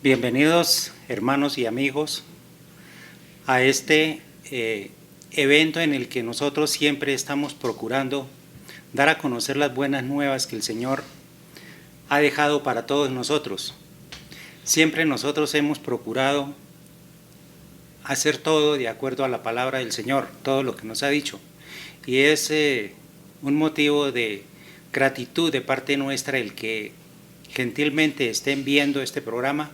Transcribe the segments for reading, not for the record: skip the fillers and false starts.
Bienvenidos, hermanos y amigos, a este evento en el que nosotros siempre estamos procurando dar a conocer las buenas nuevas que el Señor ha dejado para todos nosotros. Siempre nosotros hemos procurado hacer todo de acuerdo a la palabra del Señor, todo lo que nos ha dicho. Y es un motivo de gratitud de parte nuestra el que gentilmente estén viendo este programa,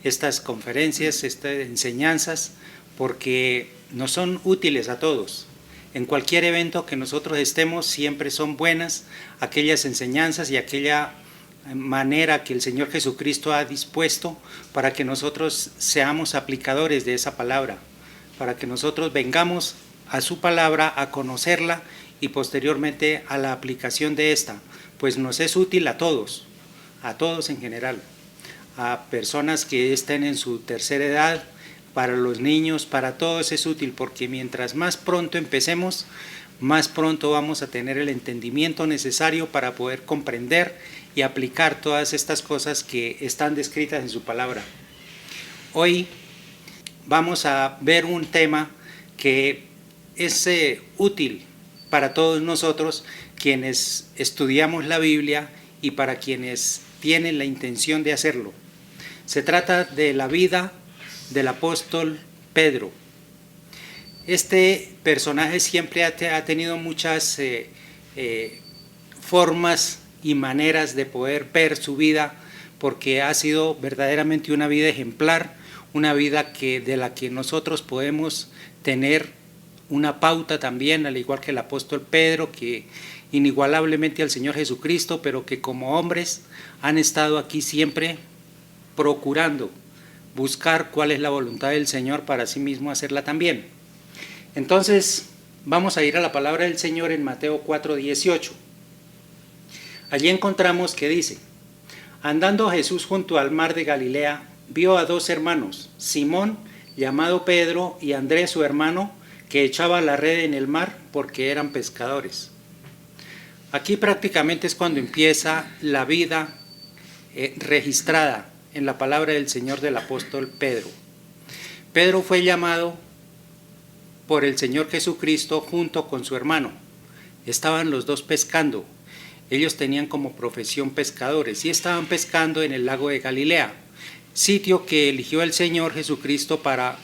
estas conferencias, estas enseñanzas, porque nos son útiles a todos. En cualquier evento que nosotros estemos, siempre son buenas aquellas enseñanzas y aquella manera que el Señor Jesucristo ha dispuesto para que nosotros seamos aplicadores de esa palabra, para que nosotros vengamos a su palabra, a conocerla y posteriormente a la aplicación de esta, pues nos es útil a todos en general, a personas que estén en su tercera edad, para los niños, para todos es útil, porque mientras más pronto empecemos, más pronto vamos a tener el entendimiento necesario para poder comprender y aplicar todas estas cosas que están descritas en su palabra. Hoy vamos a ver un tema que es útil para todos nosotros, quienes estudiamos la Biblia y para quienes tienen la intención de hacerlo. Se trata de la vida del apóstol Pedro. Este personaje siempre ha tenido muchas formas y maneras de poder ver su vida, porque ha sido verdaderamente una vida ejemplar, una vida de la que nosotros podemos tener una pauta también, al igual que el apóstol Pedro, que inigualablemente al Señor Jesucristo, pero que como hombres han estado aquí siempre procurando buscar cuál es la voluntad del Señor para sí mismo hacerla también. Entonces vamos a ir a la palabra del Señor en Mateo 4:18. Allí encontramos que dice: andando Jesús junto al mar de Galilea, vio a dos hermanos, Simón, llamado Pedro, y Andrés su hermano, que echaba la red en el mar porque eran pescadores. Aquí prácticamente es cuando empieza la vida registrada en la palabra del Señor del apóstol Pedro. Pedro fue llamado por el Señor Jesucristo junto con su hermano. Estaban los dos pescando. Ellos tenían como profesión pescadores y estaban pescando en el lago de Galilea, sitio que eligió el Señor Jesucristo para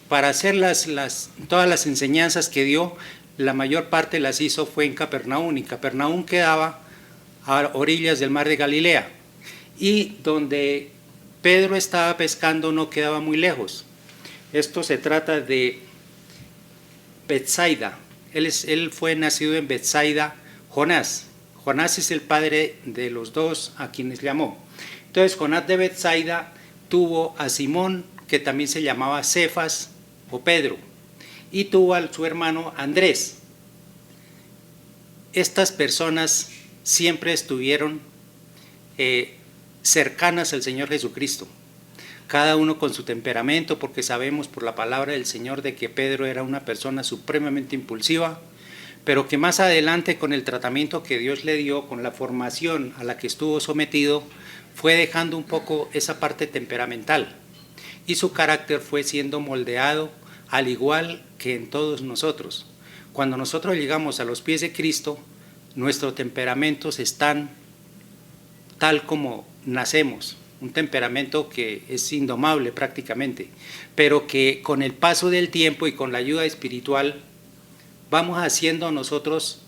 hacer todas las enseñanzas que dio. La mayor parte las hizo fue en Capernaum, y Capernaum quedaba a orillas del mar de Galilea, y donde Pedro estaba pescando no quedaba muy lejos. Esto se trata de Betsaida. Él fue nacido en Betsaida. Jonás es el padre de los dos a quienes llamó. Entonces Jonás de Betsaida tuvo a Simón, que también se llamaba Cefas o Pedro, y tuvo a su hermano Andrés. Estas personas siempre estuvieron cercanas al Señor Jesucristo, cada uno con su temperamento, porque sabemos por la palabra del Señor de que Pedro era una persona supremamente impulsiva, pero que más adelante, con el tratamiento que Dios le dio, con la formación a la que estuvo sometido, fue dejando un poco esa parte temperamental, y su carácter fue siendo moldeado al igual que en todos nosotros. Cuando nosotros llegamos a los pies de Cristo, nuestros temperamentos están tal como nacemos, un temperamento que es indomable prácticamente, pero que con el paso del tiempo y con la ayuda espiritual vamos haciendo nosotros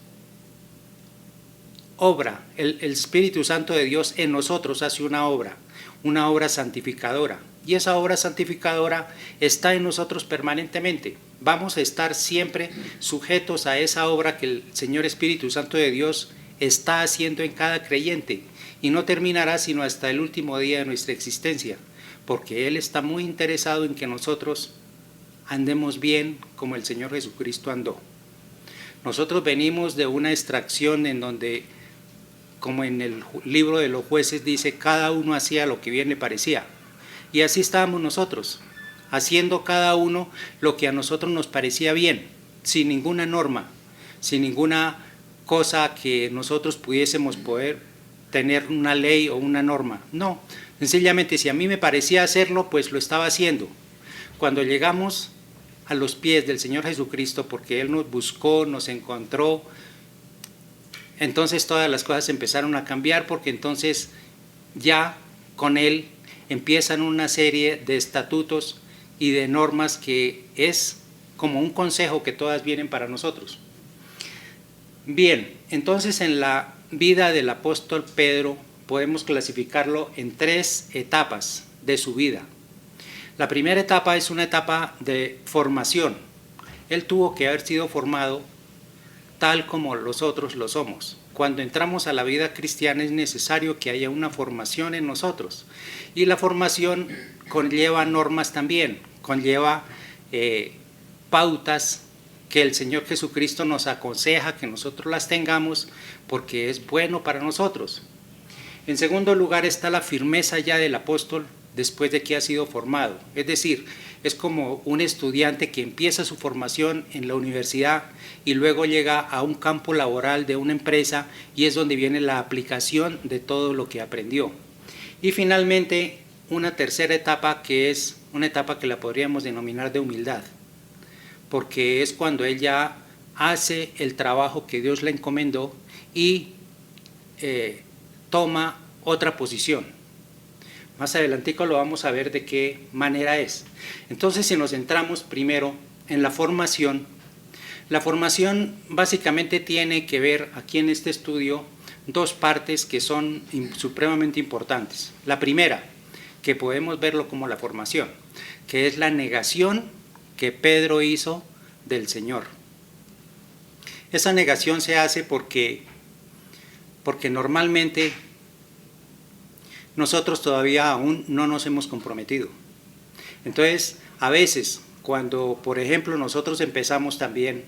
obra. El Espíritu Santo de Dios en nosotros hace una obra santificadora, y esa obra santificadora está en nosotros permanentemente. Vamos a estar siempre sujetos a esa obra que el Señor Espíritu Santo de Dios está haciendo en cada creyente, y no terminará sino hasta el último día de nuestra existencia, porque Él está muy interesado en que nosotros andemos bien como el Señor Jesucristo andó. Nosotros venimos de una extracción en donde, como en el libro de los jueces dice, cada uno hacía lo que bien le parecía. Y así estábamos nosotros, haciendo cada uno lo que a nosotros nos parecía bien, sin ninguna norma, sin ninguna cosa que nosotros pudiésemos poder tener una ley o una norma. No, sencillamente si a mí me parecía hacerlo, pues lo estaba haciendo. Cuando llegamos a los pies del Señor Jesucristo, porque Él nos buscó, nos encontró, entonces todas las cosas empezaron a cambiar, porque entonces ya con Él empiezan una serie de estatutos y de normas que es como un consejo que todas vienen para nosotros. Bien, entonces en la vida del apóstol Pedro podemos clasificarlo en 3 etapas de su vida. La primera etapa es una etapa de formación. Él tuvo que haber sido formado tal como los otros lo somos. Cuando entramos a la vida cristiana es necesario que haya una formación en nosotros. Y la formación conlleva normas también, conlleva pautas que el Señor Jesucristo nos aconseja que nosotros las tengamos porque es bueno para nosotros. En segundo lugar está la firmeza ya del apóstol después de que ha sido formado. Es decir, es como un estudiante que empieza su formación en la universidad y luego llega a un campo laboral de una empresa y es donde viene la aplicación de todo lo que aprendió. Y finalmente, una tercera etapa que es una etapa que la podríamos denominar de humildad, porque es cuando él ya hace el trabajo que Dios le encomendó y toma otra posición. Más adelantico lo vamos a ver de qué manera es. Entonces, si nos centramos primero en la formación básicamente tiene que ver aquí en este estudio 2 partes que son supremamente importantes. La primera, que podemos verlo como la formación, que es la negación que Pedro hizo del Señor. Esa negación se hace porque normalmente nosotros todavía aún no nos hemos comprometido. Entonces, a veces, cuando, por ejemplo, nosotros empezamos también,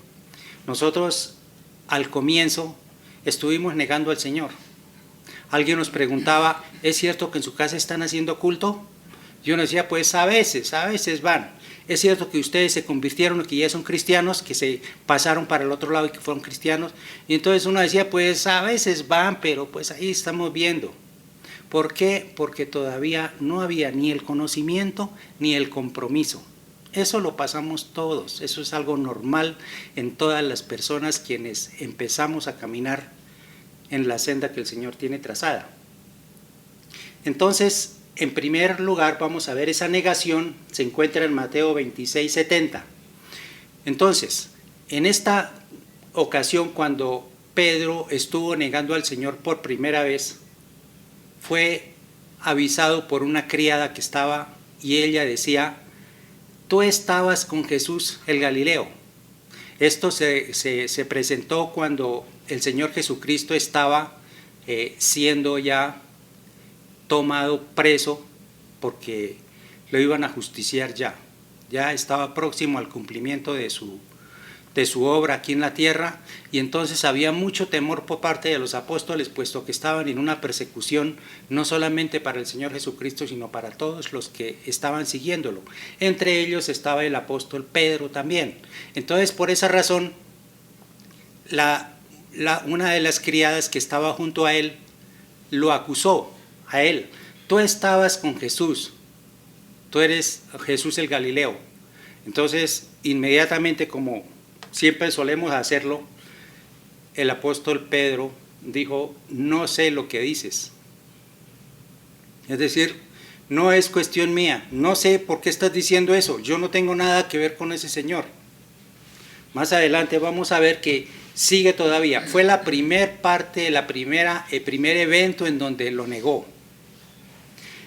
nosotros al comienzo estuvimos negando al Señor. Alguien nos preguntaba, ¿es cierto que en su casa están haciendo culto? Yo nos decía, pues a veces van. Es cierto que ustedes se convirtieron, que ya son cristianos, que se pasaron para el otro lado y que fueron cristianos. Y entonces uno decía, pues a veces van, pero pues ahí estamos viendo. ¿Por qué? Porque todavía no había ni el conocimiento ni el compromiso. Eso lo pasamos todos, eso es algo normal en todas las personas quienes empezamos a caminar en la senda que el Señor tiene trazada. Entonces, en primer lugar vamos a ver esa negación, se encuentra en Mateo 26:70. Entonces, en esta ocasión cuando Pedro estuvo negando al Señor por primera vez, fue avisado por una criada que estaba y ella decía, tú estabas con Jesús el Galileo. Esto se presentó cuando el Señor Jesucristo estaba siendo ya tomado preso porque lo iban a justiciar ya estaba próximo al cumplimiento de su obra aquí en la tierra, y entonces había mucho temor por parte de los apóstoles, puesto que estaban en una persecución no solamente para el Señor Jesucristo, sino para todos los que estaban siguiéndolo. Entre ellos estaba el apóstol Pedro también. Entonces, por esa razón, una de las criadas que estaba junto a él lo acusó a él. Tú estabas con Jesús, tú eres Jesús el Galileo. Entonces, inmediatamente, como siempre solemos hacerlo, el apóstol Pedro dijo, no sé lo que dices. Es decir, no es cuestión mía, no sé por qué estás diciendo eso, yo no tengo nada que ver con ese Señor. Más adelante vamos a ver que sigue todavía. Fue la primer parte, el primer evento en donde lo negó.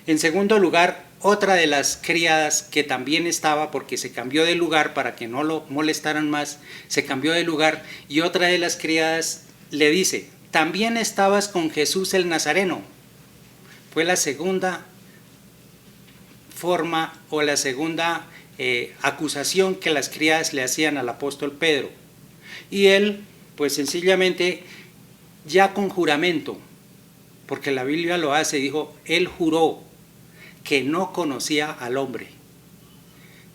En segundo lugar, otra de las criadas que también estaba, porque se cambió de lugar para que no lo molestaran más, se cambió de lugar, y otra de las criadas le dice, también estabas con Jesús el Nazareno. Fue la segunda forma o la segunda acusación que las criadas le hacían al apóstol Pedro. Y él, pues sencillamente, ya con juramento, porque la Biblia lo hace, dijo, él juró que no conocía al hombre.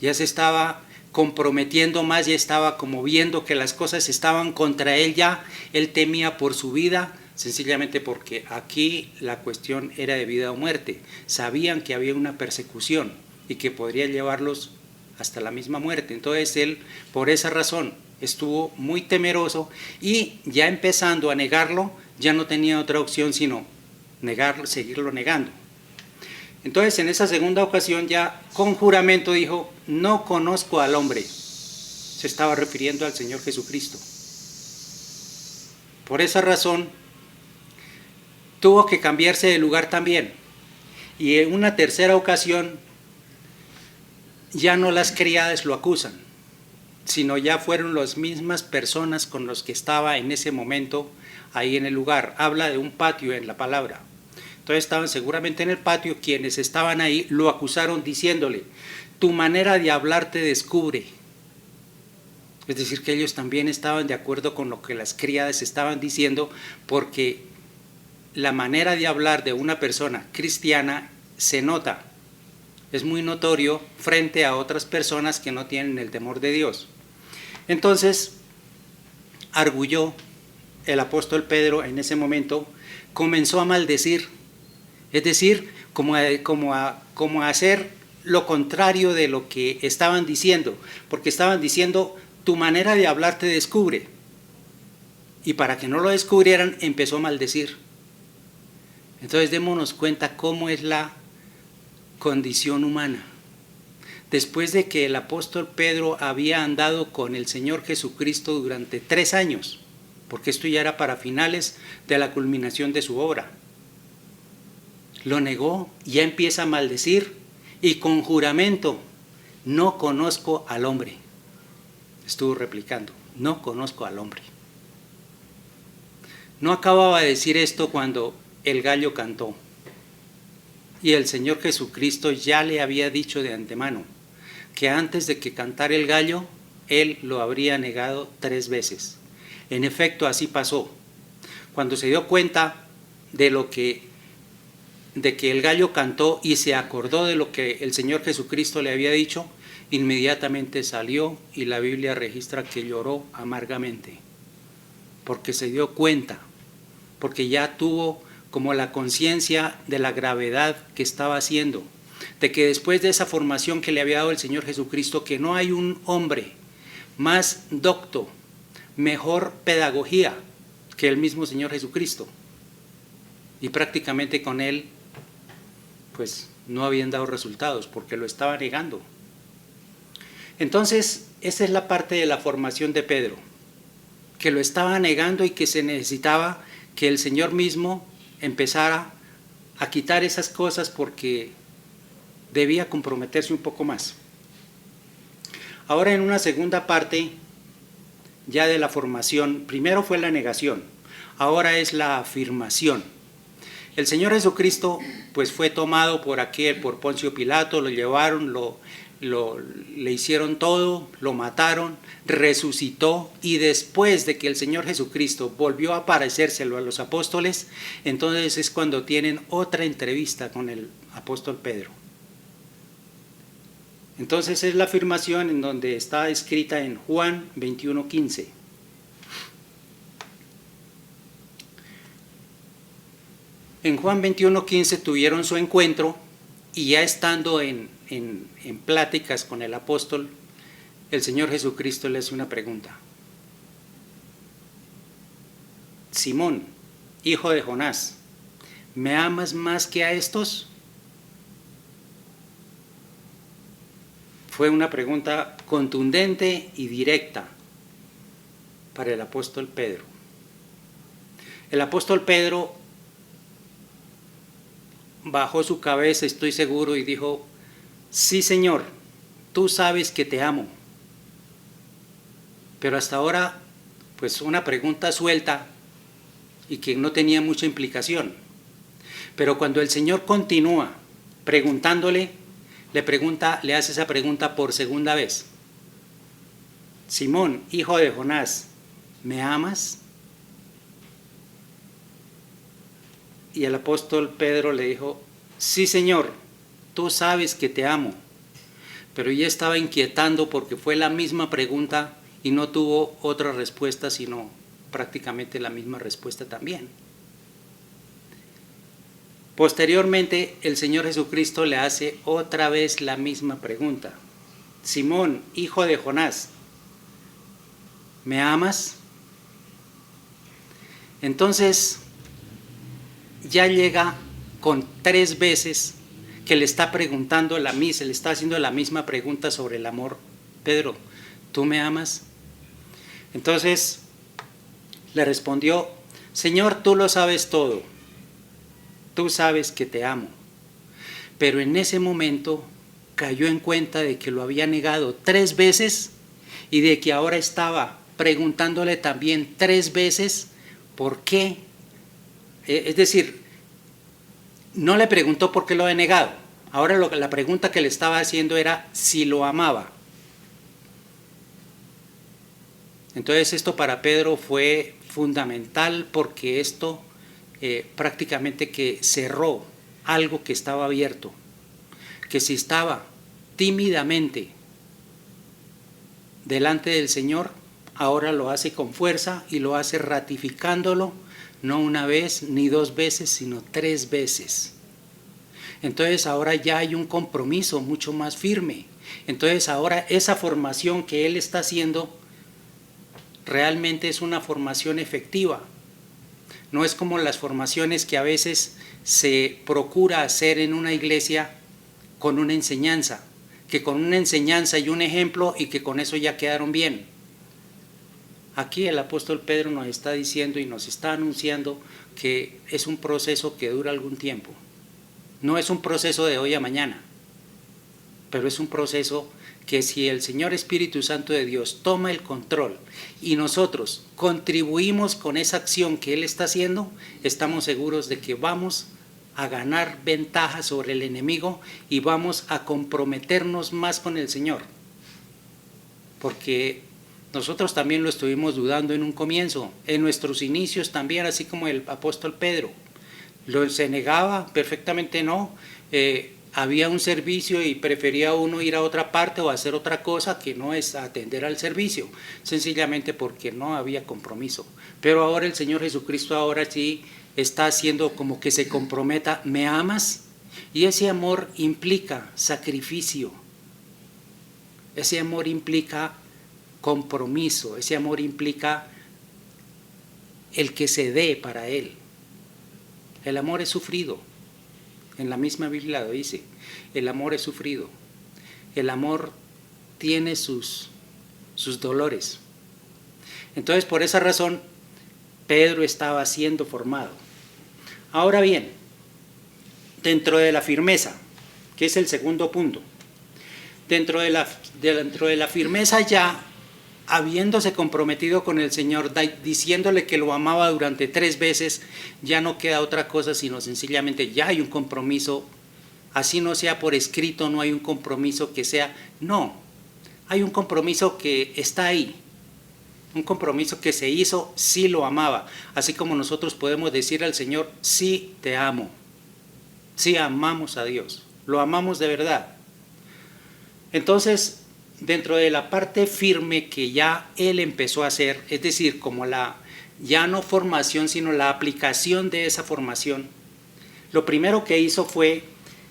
Ya se estaba comprometiendo más, ya estaba como viendo que las cosas estaban contra él ya, él temía por su vida, sencillamente porque aquí la cuestión era de vida o muerte. Sabían que había una persecución y que podría llevarlos hasta la misma muerte. Entonces él, por esa razón, estuvo muy temeroso y ya empezando a negarlo, ya no tenía otra opción sino negarlo, seguirlo negando. Entonces en esa segunda ocasión ya con juramento dijo, no conozco al hombre. Se estaba refiriendo al Señor Jesucristo. Por esa razón tuvo que cambiarse de lugar también. Y en una tercera ocasión ya no las criadas lo acusan, sino ya fueron las mismas personas con los que estaba en ese momento ahí en el lugar. Habla de un patio en la palabra. Entonces estaban seguramente en el patio, quienes estaban ahí lo acusaron diciéndole, tu manera de hablar te descubre. Es decir, que ellos también estaban de acuerdo con lo que las criadas estaban diciendo, porque la manera de hablar de una persona cristiana se nota, es muy notorio frente a otras personas que no tienen el temor de Dios. Entonces, arguyó el apóstol Pedro en ese momento, comenzó a maldecir, es decir, como a hacer lo contrario de lo que estaban diciendo, porque estaban diciendo, tu manera de hablar te descubre. Y para que no lo descubrieran, empezó a maldecir. Entonces démonos cuenta cómo es la condición humana. Después de que el apóstol Pedro había andado con el Señor Jesucristo durante 3 años, porque esto ya era para finales de la culminación de su obra, lo negó, ya empieza a maldecir y con juramento, no conozco al hombre. Estuvo replicando, no conozco al hombre. No acababa de decir esto cuando el gallo cantó. Y el Señor Jesucristo ya le había dicho de antemano que antes de que cantara el gallo, él lo habría negado 3 veces. En efecto, así pasó. Cuando se dio cuenta de que el gallo cantó y se acordó de lo que el Señor Jesucristo le había dicho, inmediatamente salió y la Biblia registra que lloró amargamente, porque se dio cuenta, porque ya tuvo como la conciencia de la gravedad que estaba haciendo, de que después de esa formación que le había dado el Señor Jesucristo, que no hay un hombre más docto, mejor pedagogía que el mismo Señor Jesucristo, y prácticamente con él pues no habían dado resultados porque lo estaba negando. Entonces esa es la parte de la formación de Pedro, que lo estaba negando y que se necesitaba que el Señor mismo empezara a quitar esas cosas porque debía comprometerse un poco más. Ahora en una segunda parte ya de la formación, primero fue la negación, ahora es la afirmación. El Señor Jesucristo pues fue tomado por Poncio Pilato, lo llevaron, le hicieron todo, lo mataron, resucitó, y después de que el Señor Jesucristo volvió a aparecérselo a los apóstoles, entonces es cuando tienen otra entrevista con el apóstol Pedro. Entonces es la afirmación en donde está escrita en Juan 21:15. En Juan 21:15 tuvieron su encuentro y ya estando en pláticas con el apóstol, el Señor Jesucristo le hace una pregunta. Simón, hijo de Jonás, ¿me amas más que a estos? Fue una pregunta contundente y directa para el apóstol Pedro. El apóstol Pedro bajó su cabeza, estoy seguro, y dijo, sí, Señor, tú sabes que te amo. Pero hasta ahora, pues una pregunta suelta y que no tenía mucha implicación. Pero cuando el Señor continúa preguntándole, le hace esa pregunta por segunda vez. Simón, hijo de Jonás, ¿me amas? Y el apóstol Pedro le dijo, sí, Señor, tú sabes que te amo. Pero ya estaba inquietando porque fue la misma pregunta y no tuvo otra respuesta, sino prácticamente la misma respuesta también. Posteriormente, el Señor Jesucristo le hace otra vez la misma pregunta. Simón, hijo de Jonás, ¿me amas? Entonces, ya llega con 3 veces que le está preguntando le está haciendo la misma pregunta sobre el amor. Pedro, ¿tú me amas? Entonces, le respondió, Señor, tú lo sabes todo. Tú sabes que te amo. Pero en ese momento cayó en cuenta de que lo había negado 3 veces y de que ahora estaba preguntándole también 3 veces por qué. Es decir, no le preguntó por qué lo había negado. Ahora la pregunta que le estaba haciendo era si lo amaba. Entonces esto para Pedro fue fundamental porque esto prácticamente que cerró algo que estaba abierto, que si estaba tímidamente delante del Señor, ahora lo hace con fuerza y lo hace ratificándolo, no una vez ni 2 veces, sino 3 veces. Entonces ahora ya hay un compromiso mucho más firme. Entonces ahora esa formación que él está haciendo realmente es una formación efectiva. No es como las formaciones que a veces se procura hacer en una iglesia con una enseñanza, que con una enseñanza y un ejemplo y que con eso ya quedaron bien. Aquí el apóstol Pedro nos está diciendo y nos está anunciando que es un proceso que dura algún tiempo. No es un proceso de hoy a mañana, pero es un proceso que si el Señor Espíritu Santo de Dios toma el control y nosotros contribuimos con esa acción que Él está haciendo, estamos seguros de que vamos a ganar ventaja sobre el enemigo y vamos a comprometernos más con el Señor. Porque nosotros también lo estuvimos dudando en un comienzo, en nuestros inicios también, así como el apóstol Pedro. Se negaba perfectamente no. Había un servicio y prefería uno ir a otra parte o hacer otra cosa que no es atender al servicio, sencillamente porque no había compromiso. Pero ahora el Señor Jesucristo ahora sí está haciendo como que se comprometa, ¿me amas? Y ese amor implica sacrificio, ese amor implica compromiso, ese amor implica el que se dé para Él. El amor es sufrido. En la misma Biblia lo dice, el amor es sufrido, el amor tiene sus dolores. Entonces, por esa razón, Pedro estaba siendo formado. Ahora bien, dentro de la firmeza, que es el segundo punto, dentro de la firmeza ya, habiéndose comprometido con el Señor, diciéndole que lo amaba durante 3 veces, ya no queda otra cosa sino sencillamente ya hay un compromiso, así no sea por escrito, no hay un compromiso que sea, no, hay un compromiso que está ahí, un compromiso que se hizo, sí lo amaba, así como nosotros podemos decir al Señor, sí te amo, sí amamos a Dios, lo amamos de verdad. Entonces, dentro de la parte firme que ya él empezó a hacer, es decir, como ya no formación, sino la aplicación de esa formación, lo primero que hizo fue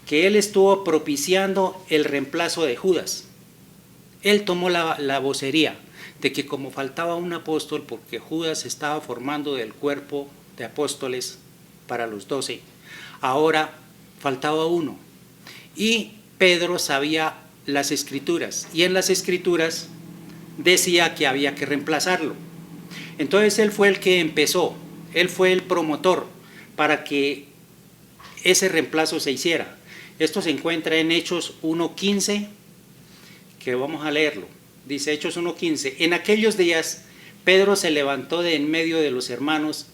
que él estuvo propiciando el reemplazo de Judas. Él tomó la vocería de que como faltaba un apóstol, porque Judas estaba formando del cuerpo de apóstoles para los 12, ahora faltaba uno. Y Pedro sabía las escrituras, y en las escrituras decía que había que reemplazarlo. Entonces él fue el que empezó, él fue el promotor para que ese reemplazo se hiciera. Esto se encuentra en Hechos 1:15, que vamos a leerlo. Dice Hechos 1:15, en aquellos días Pedro se levantó de en medio de los hermanos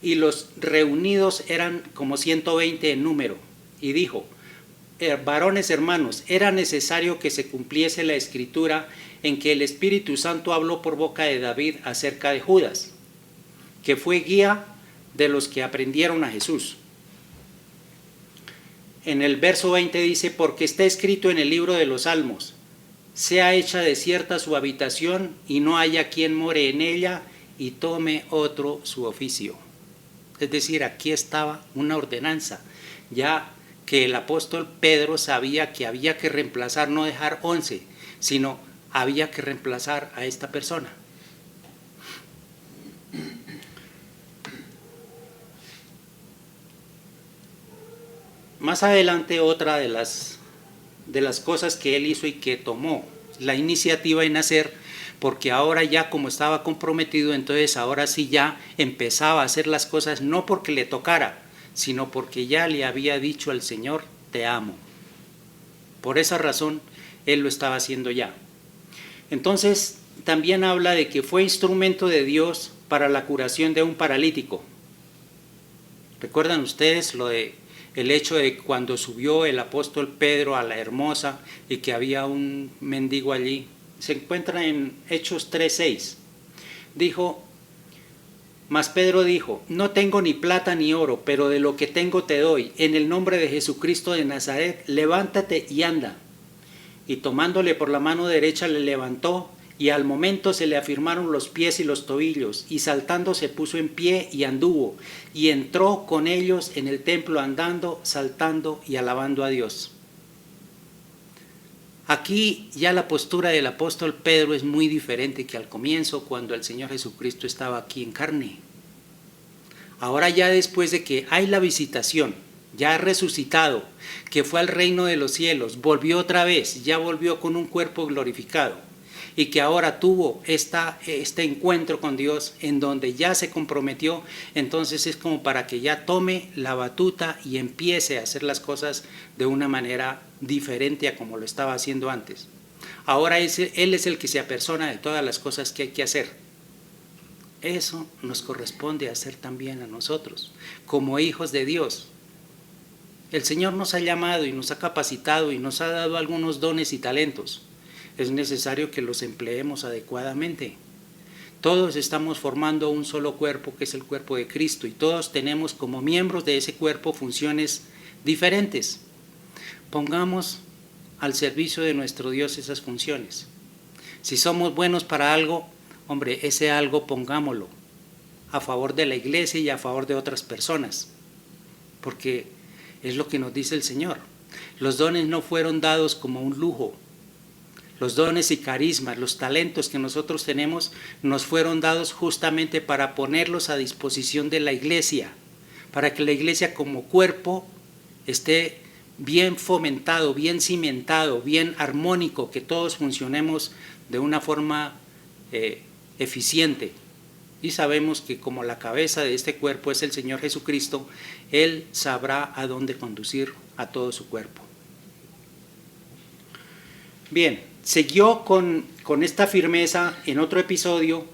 y los reunidos eran como 120 en número, y dijo, varones hermanos, era necesario que se cumpliese la escritura en que el Espíritu Santo habló por boca de David acerca de Judas, que fue guía de los que aprendieron a Jesús. En el verso 20 dice, porque está escrito en el libro de los Salmos, sea hecha desierta su habitación y no haya quien more en ella y tome otro su oficio. Es decir, aquí estaba una ordenanza, ya que el apóstol Pedro sabía que había que reemplazar, no dejar 11, sino había que reemplazar a esta persona. Más adelante, otra de las cosas que él hizo y que tomó la iniciativa en hacer, porque ahora ya como estaba comprometido, entonces ahora sí ya empezaba a hacer las cosas no porque le tocara, sino porque ya le había dicho al Señor, te amo. Por esa razón, él lo estaba haciendo ya. Entonces, también habla de que fue instrumento de Dios para la curación de un paralítico. ¿Recuerdan ustedes el hecho de cuando subió el apóstol Pedro a la Hermosa y que había un mendigo allí? Se encuentra en Hechos 3:6. Dijo, mas Pedro dijo, no tengo ni plata ni oro, pero de lo que tengo te doy. En el nombre de Jesucristo de Nazaret, levántate y anda. Y tomándole por la mano derecha le levantó, y al momento se le afirmaron los pies y los tobillos, y saltando se puso en pie y anduvo, y entró con ellos en el templo andando, saltando y alabando a Dios. Aquí ya la postura del apóstol Pedro es muy diferente que al comienzo, cuando el Señor Jesucristo estaba aquí en carne. Ahora ya después de que hay la visitación, ya resucitado, que fue al reino de los cielos, volvió otra vez, ya volvió con un cuerpo glorificado, y que ahora tuvo este encuentro con Dios en donde ya se comprometió, entonces es como para que ya tome la batuta y empiece a hacer las cosas de una manera diferente a como lo estaba haciendo antes. Ahora Él es el que se apersona de todas las cosas que hay que hacer. Eso nos corresponde hacer también a nosotros, como hijos de Dios. El Señor nos ha llamado y nos ha capacitado y nos ha dado algunos dones y talentos. Es necesario que los empleemos adecuadamente. Todos estamos formando un solo cuerpo, que es el cuerpo de Cristo, y todos tenemos como miembros de ese cuerpo funciones diferentes. Pongamos al servicio de nuestro Dios esas funciones. Si somos buenos para algo, hombre, ese algo pongámoslo a favor de la iglesia y a favor de otras personas, porque es lo que nos dice el Señor. Los dones no fueron dados como un lujo. Los dones y carismas, los talentos que nosotros tenemos, nos fueron dados justamente para ponerlos a disposición de la iglesia, para que la iglesia como cuerpo esté bien fomentado, bien cimentado, bien armónico, que todos funcionemos de una forma eficiente. Y sabemos que como la cabeza de este cuerpo es el Señor Jesucristo, Él sabrá a dónde conducir a todo su cuerpo. Bien, siguió con esta firmeza en otro episodio.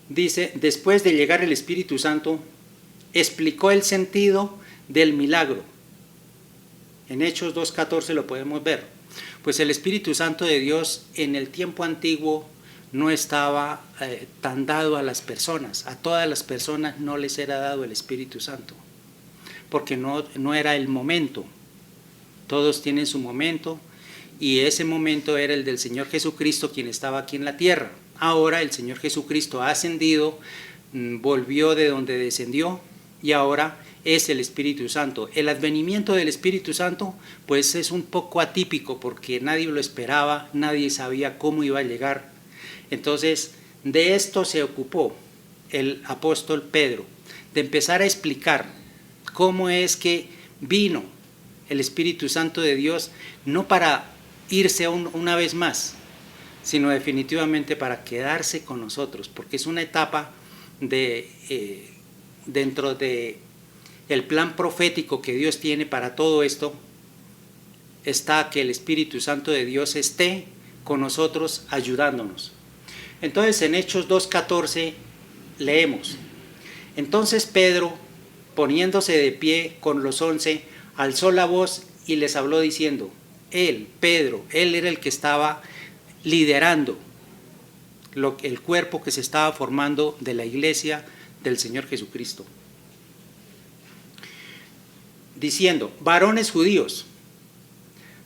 Dice, después de llegar el Espíritu Santo, explicó el sentido del milagro. En Hechos 2:14 lo podemos ver. Pues el Espíritu Santo de Dios en el tiempo antiguo no estaba tan dado a las personas. A todas las personas no les era dado el Espíritu Santo, porque no era el momento. Todos tienen su momento, y ese momento era el del Señor Jesucristo, quien estaba aquí en la tierra. Ahora el Señor Jesucristo ha ascendido, volvió de donde descendió, y ahora es el Espíritu Santo. El advenimiento del Espíritu Santo pues es un poco atípico, porque nadie lo esperaba, nadie sabía cómo iba a llegar. Entonces de esto se ocupó el apóstol Pedro, de empezar a explicar cómo es que vino el Espíritu Santo de Dios, no para irse una vez más, sino definitivamente para quedarse con nosotros, porque es una etapa dentro de el plan profético que Dios tiene para todo esto. Está que el Espíritu Santo de Dios esté con nosotros ayudándonos. Entonces en Hechos 2:14 leemos, entonces Pedro, poniéndose de pie con los 11, alzó la voz y les habló diciendo, Pedro, él era el que estaba liderando el cuerpo que se estaba formando de la iglesia del Señor Jesucristo, diciendo, varones judíos,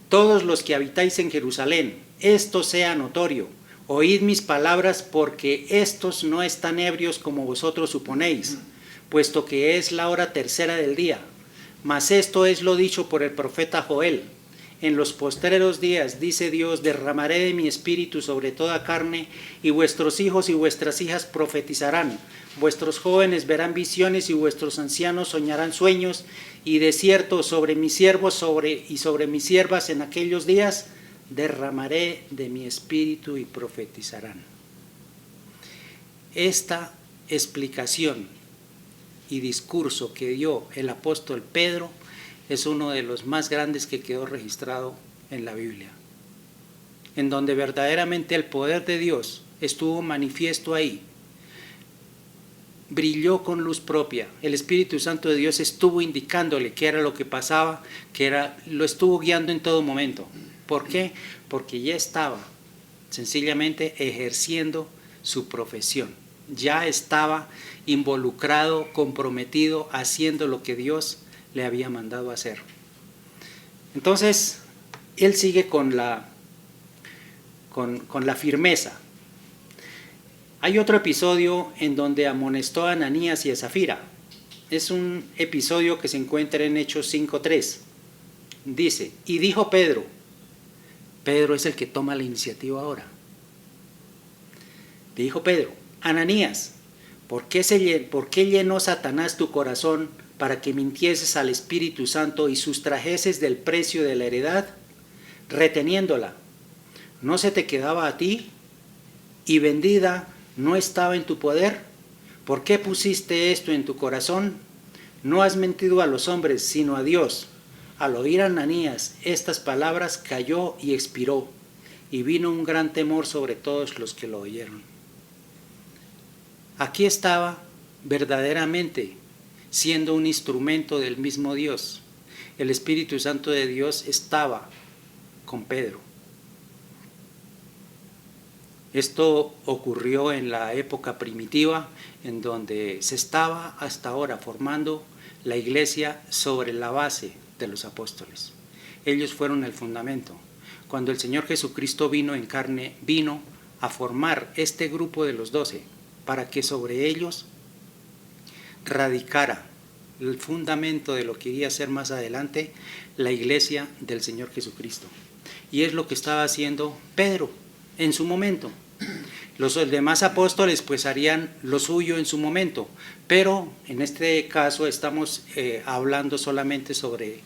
todos los que habitáis en Jerusalén, esto sea notorio, oíd mis palabras, porque estos no están ebrios como vosotros suponéis, puesto que es la hora tercera del día. Mas esto es lo dicho por el profeta Joel. En los postreros días, dice Dios, derramaré de mi espíritu sobre toda carne, y vuestros hijos y vuestras hijas profetizarán. Vuestros jóvenes verán visiones y vuestros ancianos soñarán sueños, y de cierto sobre mis siervos y sobre mis siervas en aquellos días derramaré de mi espíritu y profetizarán. Esta explicación y discurso que dio el apóstol Pedro es uno de los más grandes que quedó registrado en la Biblia, en donde verdaderamente el poder de Dios estuvo manifiesto ahí, brilló con luz propia. El Espíritu Santo de Dios estuvo indicándole qué era lo que pasaba, lo estuvo guiando en todo momento. ¿Por qué? Porque ya estaba sencillamente ejerciendo su profesión, ya estaba involucrado, comprometido, haciendo lo que Dios le había mandado hacer. Entonces, él sigue con la firmeza. Hay otro episodio en donde amonestó a Ananías y a Zafira. Es un episodio que se encuentra en Hechos 5:3. Dice, y dijo Pedro es el que toma la iniciativa ahora. Dijo Pedro, Ananías, ¿por qué llenó Satanás tu corazón para que mintieses al Espíritu Santo y sustrajeses del precio de la heredad, reteniéndola? ¿No se te quedaba a ti? ¿Y vendida no estaba en tu poder? ¿Por qué pusiste esto en tu corazón? No has mentido a los hombres, sino a Dios. Al oír Ananías estas palabras, cayó y expiró, y vino un gran temor sobre todos los que lo oyeron. Aquí estaba verdaderamente siendo un instrumento del mismo Dios. El Espíritu Santo de Dios estaba con Pedro. Esto ocurrió en la época primitiva, en donde se estaba hasta ahora formando la iglesia sobre la base de los apóstoles. Ellos fueron el fundamento. Cuando el Señor Jesucristo vino en carne, vino a formar este grupo de los 12, para que sobre ellos radicara el fundamento de lo que iría a ser más adelante la iglesia del Señor Jesucristo. Y es lo que estaba haciendo Pedro en su momento. Los demás apóstoles pues harían lo suyo en su momento, pero en este caso estamos hablando solamente sobre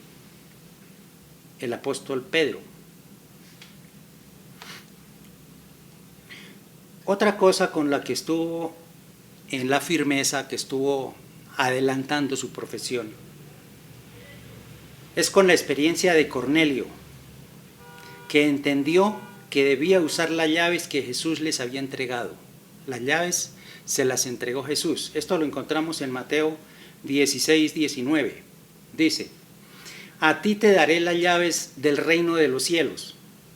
el apóstol Pedro. Otra cosa con la que estuvo en la firmeza, que estuvo adelantando su profesión, es con la experiencia de Cornelio, que entendió que debía usar las llaves que Jesús les había entregado. Las llaves se las entregó Jesús. Esto lo encontramos en Mateo 16:19. Dice, a ti te daré las llaves del reino de los cielos,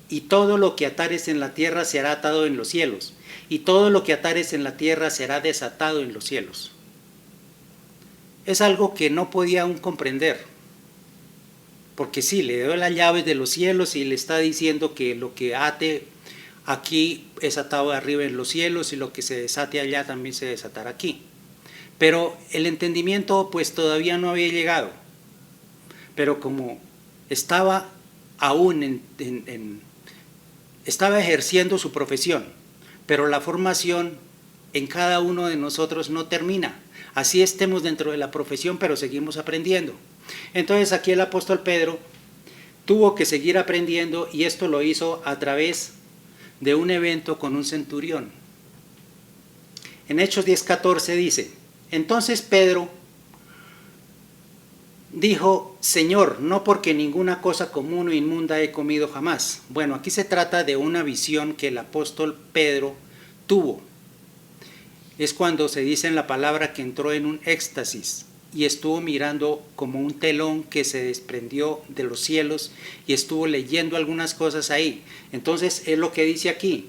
y todo lo que atares en la tierra será atado en los cielos, y todo lo que atares en la tierra será desatado en los cielos. Es algo que no podía aún comprender, porque sí, le dio las llaves de los cielos y le está diciendo que lo que ate aquí es atado arriba en los cielos y lo que se desate allá también se desatará aquí. Pero el entendimiento pues todavía no había llegado. Pero como estaba aún estaba ejerciendo su profesión, pero la formación en cada uno de nosotros no termina. Así estemos dentro de la profesión, pero seguimos aprendiendo. Entonces aquí el apóstol Pedro tuvo que seguir aprendiendo, y esto lo hizo a través de un evento con un centurión. En Hechos 10:14 dice, entonces Pedro dijo, Señor, no porque ninguna cosa común o inmunda he comido jamás. Bueno, aquí se trata de una visión que el apóstol Pedro tuvo. Es cuando se dice en la palabra que entró en un éxtasis y estuvo mirando como un telón que se desprendió de los cielos y estuvo leyendo algunas cosas ahí. Entonces es lo que dice aquí,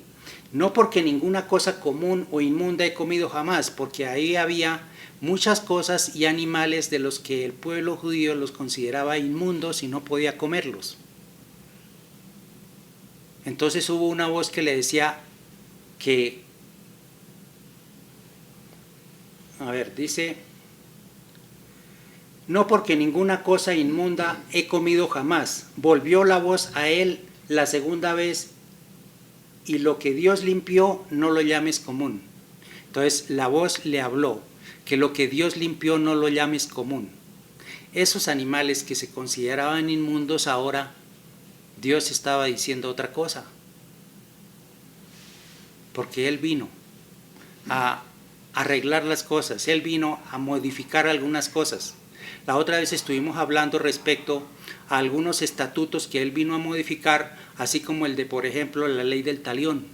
no porque ninguna cosa común o inmunda he comido jamás, porque ahí había muchas cosas y animales de los que el pueblo judío los consideraba inmundos y no podía comerlos. Entonces hubo una voz que le decía que, dice, no porque ninguna cosa inmunda he comido jamás. Volvió la voz a él la segunda vez, y lo que Dios limpió no lo llames común. Entonces la voz le habló, que lo que Dios limpió no lo llames común. Esos animales que se consideraban inmundos ahora, Dios estaba diciendo otra cosa. Porque Él vino a arreglar las cosas, Él vino a modificar algunas cosas. La otra vez estuvimos hablando respecto a algunos estatutos que Él vino a modificar, así como el de, por ejemplo, la ley del talión.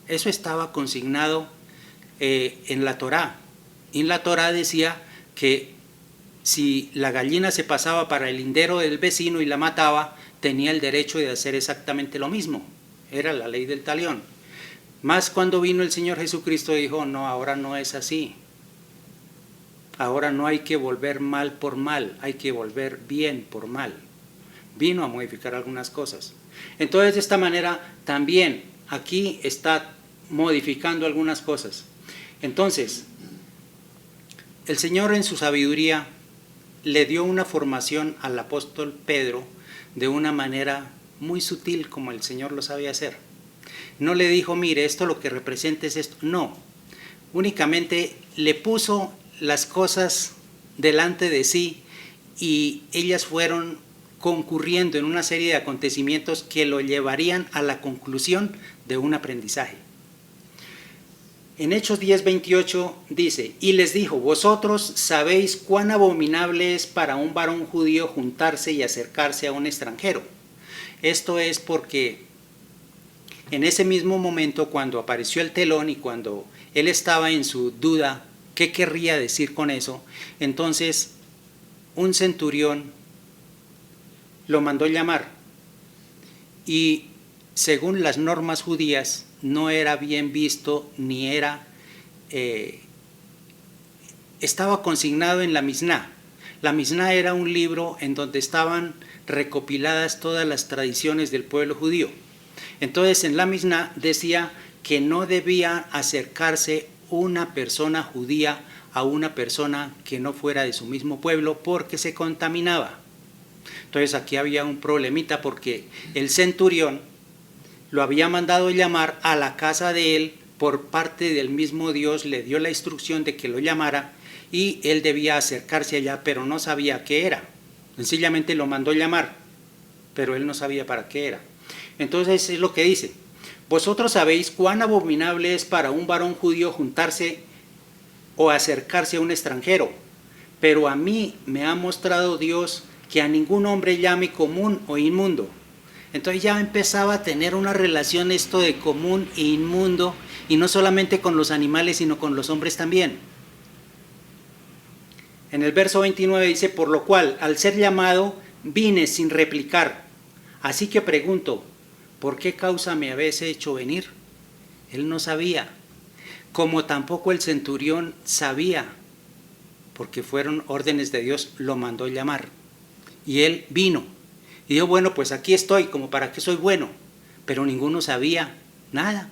Eso estaba consignado en la Torá. Y en la Torá decía que si la gallina se pasaba para el lindero del vecino y la mataba, tenía el derecho de hacer exactamente lo mismo. Era la ley del talión. Más cuando vino el Señor Jesucristo dijo, no, ahora no es así. Ahora no hay que volver mal por mal, hay que volver bien por mal. Vino a modificar algunas cosas. Entonces, de esta manera, también aquí está modificando algunas cosas. Entonces, el Señor en su sabiduría le dio una formación al apóstol Pedro de una manera muy sutil, como el Señor lo sabía hacer. No le dijo, mire, esto lo que representa es esto. No, únicamente le puso las cosas delante de sí y ellas fueron concurriendo en una serie de acontecimientos que lo llevarían a la conclusión de un aprendizaje. En Hechos 10:28 dice, y les dijo, vosotros sabéis cuán abominable es para un varón judío juntarse y acercarse a un extranjero. Esto es porque en ese mismo momento, cuando apareció el telón y cuando él estaba en su duda, ¿qué querría decir con eso? Entonces, un centurión lo mandó llamar y según las normas judías no era bien visto ni era, estaba consignado en la Misná. La Misná era un libro en donde estaban recopiladas todas las tradiciones del pueblo judío. Entonces en la Misná decía que no debía acercarse una persona judía a una persona que no fuera de su mismo pueblo porque se contaminaba. Entonces aquí había un problemita porque el centurión lo había mandado llamar a la casa de él por parte del mismo Dios, le dio la instrucción de que lo llamara y él debía acercarse allá, pero no sabía qué era. Sencillamente lo mandó llamar, pero él no sabía para qué era. Entonces es lo que dice, vosotros sabéis cuán abominable es para un varón judío juntarse o acercarse a un extranjero, pero a mí me ha mostrado Dios que a ningún hombre llame común o inmundo. Entonces ya empezaba a tener una relación esto de común e inmundo, y no solamente con los animales, sino con los hombres también. En el verso 29 dice, por lo cual, al ser llamado, vine sin replicar. Así que pregunto, ¿por qué causa me habéis hecho venir? Él no sabía, como tampoco el centurión sabía, porque fueron órdenes de Dios, lo mandó llamar. Y él vino. Y dijo, bueno, pues aquí estoy, como para qué soy bueno. Pero ninguno sabía nada.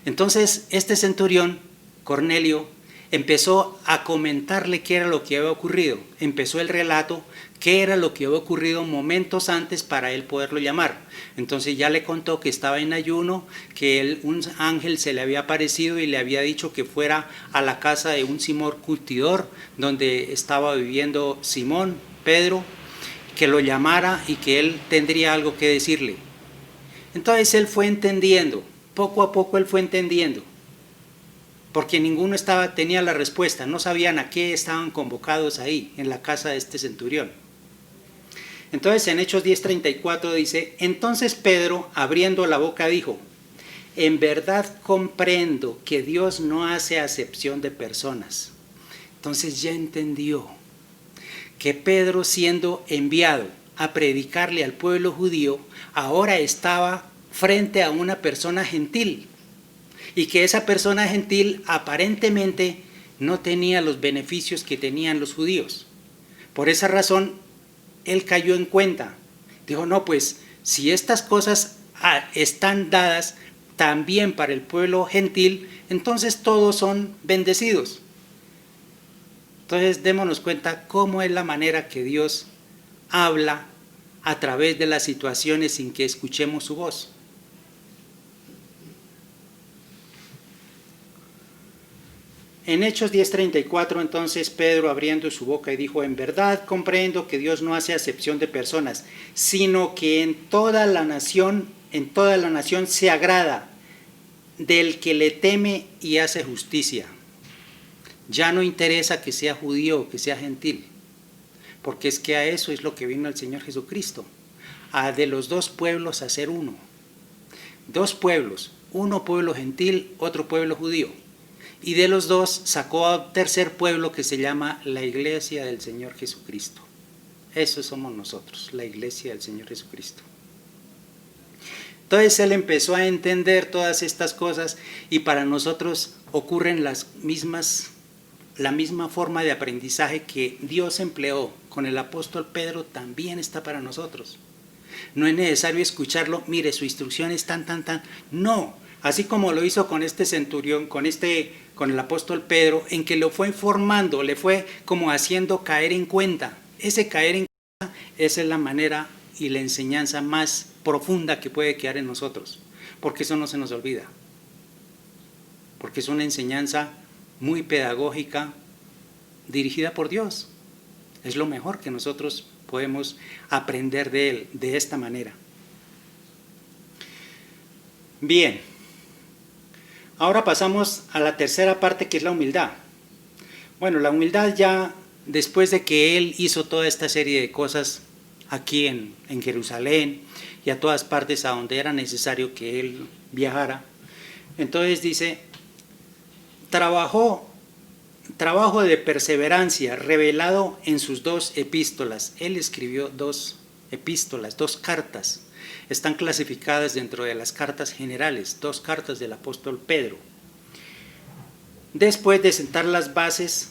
Entonces este centurión, Cornelio, empezó a comentarle qué era lo que había ocurrido. Empezó el relato, qué era lo que había ocurrido momentos antes para él poderlo llamar. Entonces ya le contó que estaba en ayuno, que un ángel se le había aparecido y le había dicho que fuera a la casa de un Simón curtidor, donde estaba viviendo Simón, Pedro, que lo llamara y que él tendría algo que decirle. Entonces él fue entendiendo, poco a poco él fue entendiendo, porque ninguno tenía la respuesta, no sabían a qué estaban convocados ahí, en la casa de este centurión. Entonces en Hechos 10:34 dice, entonces Pedro, abriendo la boca, dijo, en verdad comprendo que Dios no hace acepción de personas. Entonces ya entendió que Pedro, siendo enviado a predicarle al pueblo judío, ahora estaba frente a una persona gentil, y que esa persona gentil aparentemente no tenía los beneficios que tenían los judíos. Por esa razón, él cayó en cuenta. Dijo, no, pues si estas cosas están dadas también para el pueblo gentil, entonces todos son bendecidos. Entonces démonos cuenta cómo es la manera que Dios habla a través de las situaciones sin que escuchemos su voz. En Hechos 10:34, entonces Pedro abriendo su boca y dijo: en verdad comprendo que Dios no hace acepción de personas, sino que en toda la nación se agrada del que le teme y hace justicia. Ya no interesa que sea judío o que sea gentil, porque es que a eso es lo que vino el Señor Jesucristo, a de los dos pueblos hacer uno. Dos pueblos, uno pueblo gentil, otro pueblo judío. Y de los dos sacó a un tercer pueblo que se llama la Iglesia del Señor Jesucristo. Eso somos nosotros, la Iglesia del Señor Jesucristo. Entonces él empezó a entender todas estas cosas y para nosotros ocurren la misma forma de aprendizaje que Dios empleó con el apóstol Pedro, también está para nosotros. No es necesario escucharlo, mire, su instrucción es tan. No, así como lo hizo con este centurión, con el apóstol Pedro, en que lo fue formando, le fue como haciendo caer en cuenta. Ese caer en cuenta, esa es la manera y la enseñanza más profunda que puede quedar en nosotros, porque eso no se nos olvida, porque es una enseñanza muy pedagógica, dirigida por Dios. Es lo mejor que nosotros podemos aprender de él, de esta manera. Bien, ahora pasamos a la tercera parte, que es la humildad. Bueno, la humildad ya después de que él hizo toda esta serie de cosas aquí en Jerusalén y a todas partes a donde era necesario que él viajara, entonces dice: trabajo de perseverancia revelado en sus dos epístolas. Él escribió dos epístolas, dos cartas. Están clasificadas dentro de las cartas generales, dos cartas del apóstol Pedro. Después de sentar las bases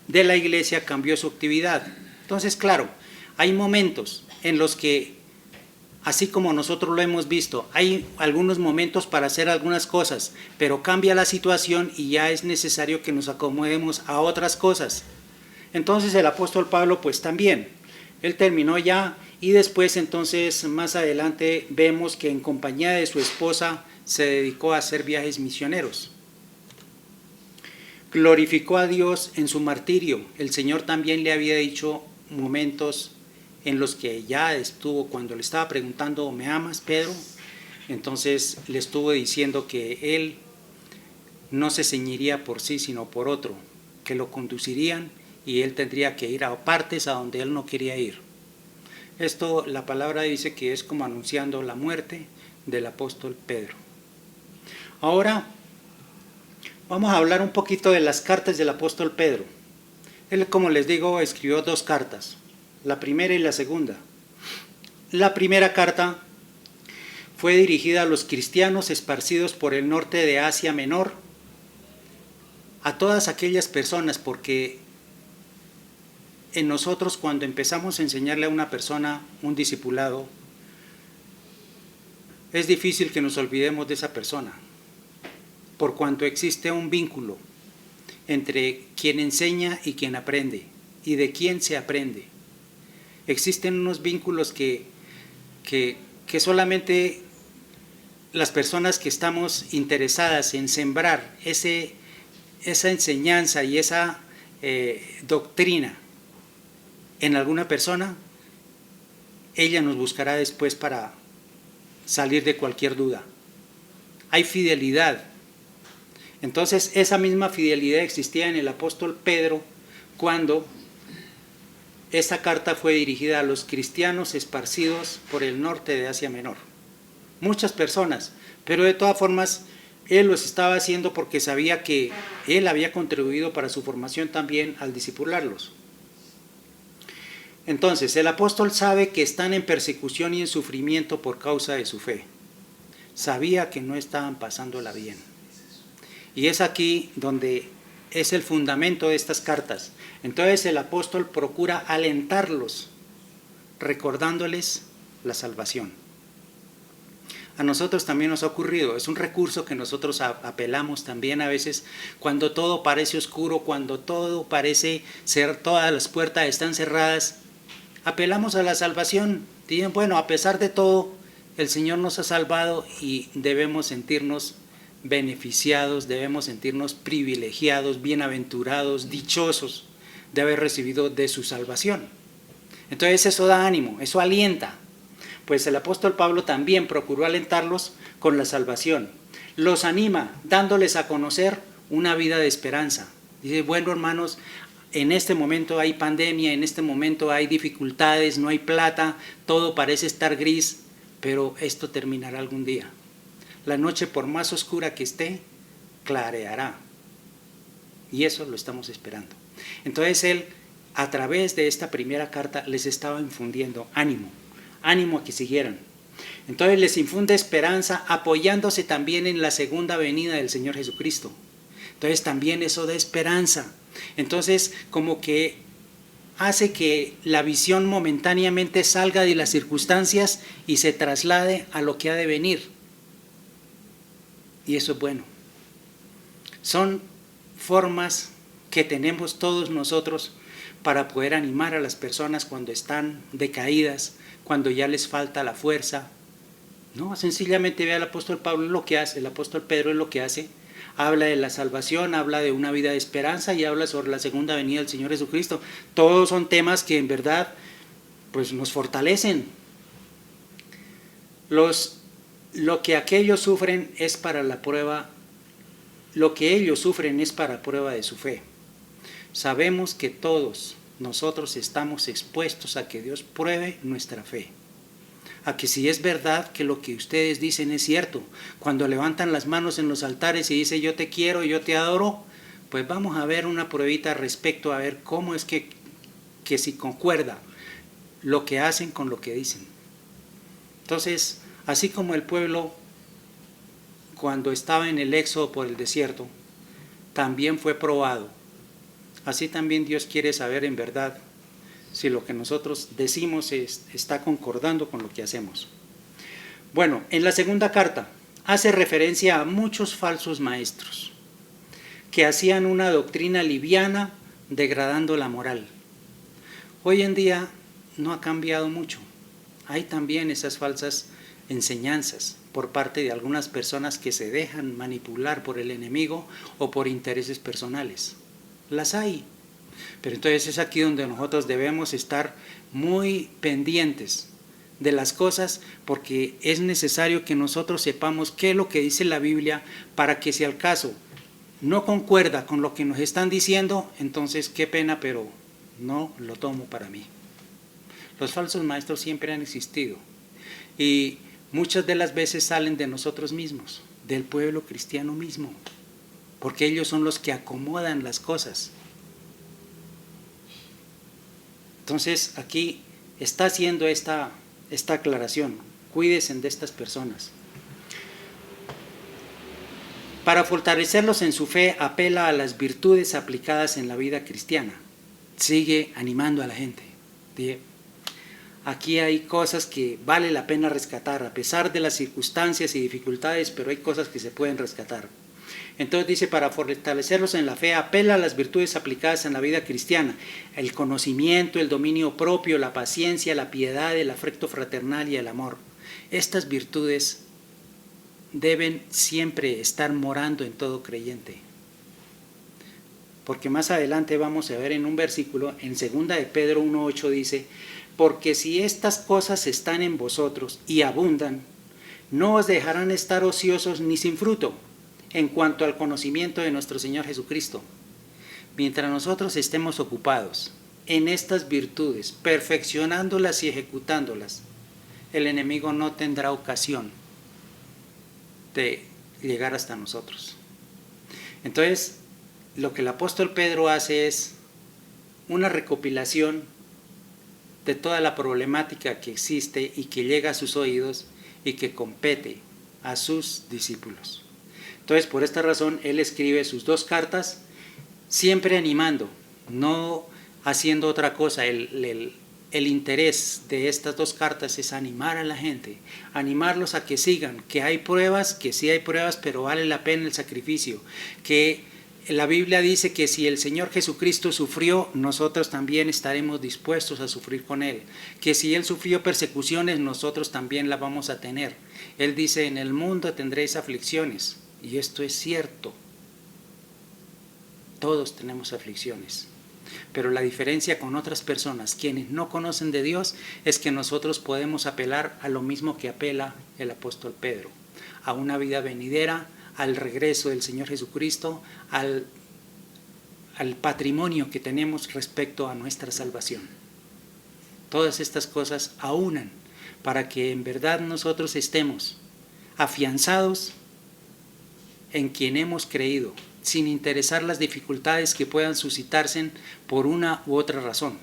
de la iglesia, cambió su actividad. Entonces, claro, hay momentos en los que, así como nosotros lo hemos visto, hay algunos momentos para hacer algunas cosas, pero cambia la situación y ya es necesario que nos acomodemos a otras cosas. Entonces el apóstol Pablo pues también, él terminó ya y después entonces más adelante vemos que en compañía de su esposa se dedicó a hacer viajes misioneros. Glorificó a Dios en su martirio. El Señor también le había dicho momentos en los que ya estuvo, cuando le estaba preguntando: ¿me amas, Pedro? Entonces le estuvo diciendo que él no se ceñiría por sí, sino por otro, que lo conducirían y él tendría que ir a partes a donde él no quería ir. Esto, la palabra dice que es como anunciando la muerte del apóstol Pedro. Ahora vamos a hablar un poquito de las cartas del apóstol Pedro. Él, como les digo, escribió dos cartas, la primera y la segunda. La primera carta fue dirigida a los cristianos esparcidos por el norte de Asia Menor, a todas aquellas personas, porque en nosotros, cuando empezamos a enseñarle a una persona un discipulado, es difícil que nos olvidemos de esa persona, por cuanto existe un vínculo entre quien enseña y quien aprende, y de quién se aprende. Existen unos vínculos que solamente las personas que estamos interesadas en sembrar esa enseñanza y esa doctrina en alguna persona, ella nos buscará después para salir de cualquier duda. Hay fidelidad. Entonces esa misma fidelidad existía en el apóstol Pedro cuando esta carta fue dirigida a los cristianos esparcidos por el norte de Asia Menor. Muchas personas, pero de todas formas él los estaba haciendo porque sabía que él había contribuido para su formación también al discipularlos. Entonces el apóstol sabe que están en persecución y en sufrimiento por causa de su fe. Sabía que no estaban pasándola bien. Y es aquí donde es el fundamento de estas cartas. Entonces el apóstol procura alentarlos, recordándoles la salvación. A nosotros también nos ha ocurrido, es un recurso que nosotros apelamos también a veces cuando todo parece oscuro, cuando todo parece ser, todas las puertas están cerradas, apelamos a la salvación. Dicen, bueno, a pesar de todo, el Señor nos ha salvado y debemos sentirnos beneficiados, debemos sentirnos privilegiados, bienaventurados, dichosos de haber recibido de su salvación. Entonces eso da ánimo, eso alienta. Pues el apóstol Pablo también procuró alentarlos con la salvación. Los anima dándoles a conocer una vida de esperanza. Dice, bueno hermanos, en este momento hay pandemia, en este momento hay dificultades, no hay plata, todo parece estar gris, pero esto terminará algún día. La noche, por más oscura que esté, clareará. Y eso lo estamos esperando. Entonces él, a través de esta primera carta, les estaba infundiendo ánimo a que siguieran. Entonces les infunde esperanza apoyándose también en la segunda venida del Señor Jesucristo. Entonces también eso da esperanza. Entonces como que hace que la visión momentáneamente salga de las circunstancias y se traslade a lo que ha de venir. Y eso es bueno. Son formas que tenemos todos nosotros para poder animar a las personas cuando están decaídas, cuando ya les falta la fuerza. No, sencillamente ve al apóstol Pablo lo que hace, el apóstol Pedro es lo que hace. Habla de la salvación, habla de una vida de esperanza y habla sobre la segunda venida del Señor Jesucristo. Todos son temas que en verdad pues, nos fortalecen. Lo que aquellos sufren es para la prueba, lo que ellos sufren es para prueba de su fe. Sabemos que todos nosotros estamos expuestos a que Dios pruebe nuestra fe. A que si es verdad que lo que ustedes dicen es cierto, cuando levantan las manos en los altares y dicen yo te quiero, yo te adoro, pues vamos a ver una pruebita respecto a ver cómo es que si concuerda lo que hacen con lo que dicen. Entonces, así como el pueblo cuando estaba en el éxodo por el desierto, también fue probado, así también Dios quiere saber en verdad si lo que nosotros decimos está concordando con lo que hacemos. Bueno, en la segunda carta hace referencia a muchos falsos maestros que hacían una doctrina liviana degradando la moral. Hoy en día no ha cambiado mucho. Hay también esas falsas enseñanzas por parte de algunas personas que se dejan manipular por el enemigo o por intereses personales. Las hay. Pero entonces es aquí donde nosotros debemos estar muy pendientes de las cosas porque es necesario que nosotros sepamos qué es lo que dice la Biblia para que si al caso no concuerda con lo que nos están diciendo, entonces qué pena, pero no lo tomo para mí. Los falsos maestros siempre han existido y muchas de las veces salen de nosotros mismos, del pueblo cristiano mismo, porque ellos son los que acomodan las cosas. Entonces aquí está haciendo esta aclaración, cuídense de estas personas. Para fortalecerlos en su fe, apela a las virtudes aplicadas en la vida cristiana. Sigue animando a la gente. Aquí hay cosas que vale la pena rescatar, a pesar de las circunstancias y dificultades, pero hay cosas que se pueden rescatar. Entonces dice, para fortalecerlos en la fe, apela a las virtudes aplicadas en la vida cristiana, el conocimiento, el dominio propio, la paciencia, la piedad, el afecto fraternal y el amor. Estas virtudes deben siempre estar morando en todo creyente. Porque más adelante vamos a ver en un versículo, en 2 de Pedro 1:8 dice, porque si estas cosas están en vosotros y abundan, no os dejarán estar ociosos ni sin fruto, en cuanto al conocimiento de nuestro Señor Jesucristo. Mientras nosotros estemos ocupados en estas virtudes, perfeccionándolas y ejecutándolas, el enemigo no tendrá ocasión de llegar hasta nosotros. Entonces, lo que el apóstol Pedro hace es una recopilación de toda la problemática que existe y que llega a sus oídos y que compete a sus discípulos. Entonces, por esta razón, él escribe sus 2 cartas, siempre animando, no haciendo otra cosa. El el interés de estas dos cartas es animar a la gente, animarlos a que sigan, que hay pruebas, que sí hay pruebas, pero vale la pena el sacrificio, que la Biblia dice que si el Señor Jesucristo sufrió, nosotros también estaremos dispuestos a sufrir con Él, que si Él sufrió persecuciones, nosotros también las vamos a tener. Él dice, en el mundo tendréis aflicciones, y esto es cierto, todos tenemos aflicciones. Pero la diferencia con otras personas, quienes no conocen de Dios, es que nosotros podemos apelar a lo mismo que apela el apóstol Pedro, a una vida venidera, al regreso del Señor Jesucristo, al patrimonio que tenemos respecto a nuestra salvación. Todas estas cosas aunan para que en verdad nosotros estemos afianzados en quien hemos creído, sin interesar las dificultades que puedan suscitarse por una u otra razón.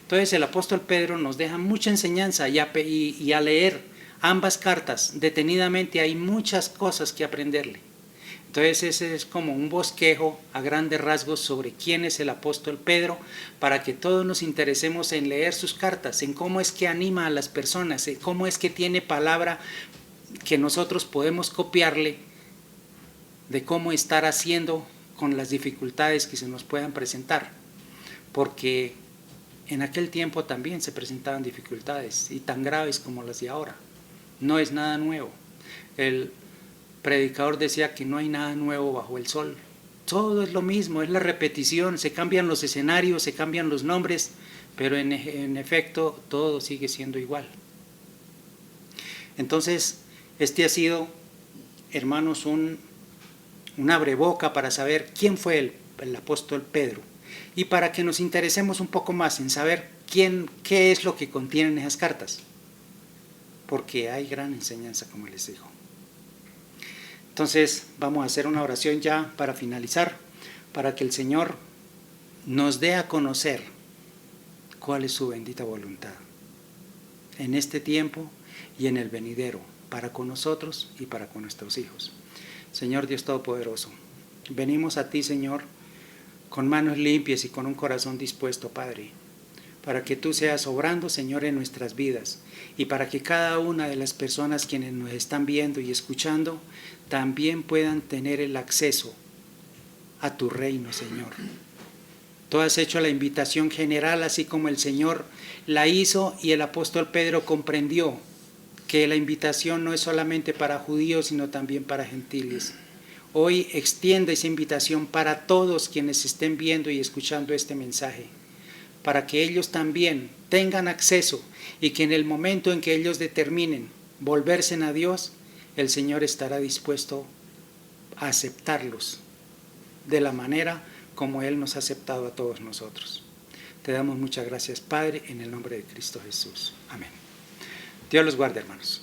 Entonces el apóstol Pedro nos deja mucha enseñanza y a leer ambas cartas detenidamente hay muchas cosas que aprenderle. Entonces ese es como un bosquejo a grandes rasgos sobre quién es el apóstol Pedro, para que todos nos interesemos en leer sus cartas, en cómo es que anima a las personas, en cómo es que tiene palabra que nosotros podemos copiarle, de cómo estar haciendo con las dificultades que se nos puedan presentar, porque en aquel tiempo también se presentaban dificultades y tan graves como las de ahora. No es nada nuevo. El predicador decía que no hay nada nuevo bajo el sol. Todo es lo mismo, es la repetición, se cambian los escenarios, se cambian los nombres, pero en efecto todo sigue siendo igual. Entonces, este ha sido, hermanos, un abreboca para saber quién fue el apóstol Pedro y para que nos interesemos un poco más en saber qué es lo que contienen esas cartas, porque hay gran enseñanza, como les digo. Entonces vamos a hacer una oración ya para finalizar, para que el Señor nos dé a conocer cuál es su bendita voluntad en este tiempo y en el venidero, para con nosotros y para con nuestros hijos. Señor Dios Todopoderoso, venimos a ti, Señor, con manos limpias y con un corazón dispuesto, Padre, para que tú seas obrando, Señor, en nuestras vidas y para que cada una de las personas quienes nos están viendo y escuchando también puedan tener el acceso a tu reino, Señor. Tú has hecho la invitación general, así como el Señor la hizo, y el apóstol Pedro comprendió que la invitación no es solamente para judíos, sino también para gentiles. Hoy extiende esa invitación para todos quienes estén viendo y escuchando este mensaje, para que ellos también tengan acceso y que en el momento en que ellos determinen volverse a Dios, el Señor estará dispuesto a aceptarlos de la manera como Él nos ha aceptado a todos nosotros. Te damos muchas gracias, Padre, en el nombre de Cristo Jesús. Amén. Dios los guarde, hermanos.